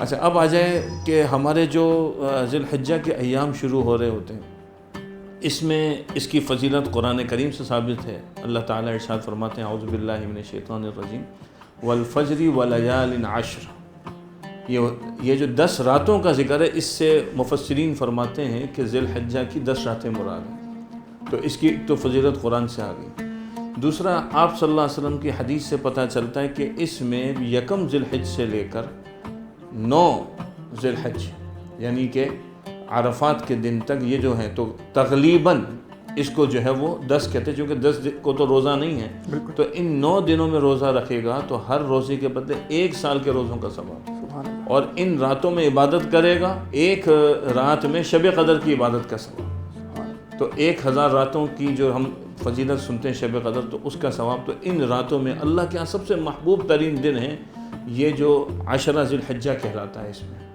اچھا اب آ جائے کہ ہمارے جو ذی الحجہ کے ایام شروع ہو رہے ہوتے ہیں، اس میں اس کی فضیلت قرآن کریم سے ثابت ہے۔ اللہ تعالیٰ ارشاد فرماتے ہیں اعوذ باللہ من الشیطان الرجیم والفجر ولیال عشر۔ یہ جو 10 راتوں کا ذکر ہے، اس سے مفسرین فرماتے ہیں کہ ذی الحجہ کی 10 راتیں مراد ہیں، تو اس کی تو فضیلت قرآن سے آ گئی۔ دوسرا، آپ صلی اللہ علیہ وسلم کی حدیث سے پتہ چلتا ہے کہ اس میں یکم ذی الحج سے لے کر 9 ذی الحج یعنی کہ عرفات کے دن تک یہ جو ہے، تو تقریباً اس کو جو ہے وہ 10 کہتے ہیں، چونکہ 10 کو تو روزہ نہیں ہے، تو ان 9 دنوں میں روزہ رکھے گا تو ہر روزے کے بدلے 1 سال کے روزوں کا ثواب، اور ان راتوں میں عبادت کرے گا، ایک رات میں شب قدر کی عبادت کا ثواب، تو 1000 راتوں کی جو ہم فضیلت سنتے ہیں شب قدر، تو اس کا ثواب تو ان راتوں میں اللہ کے ہاں سب سے محبوب ترین دن ہے یہ جو عشرہ ذی الحجہ کہلاتا ہے اس میں۔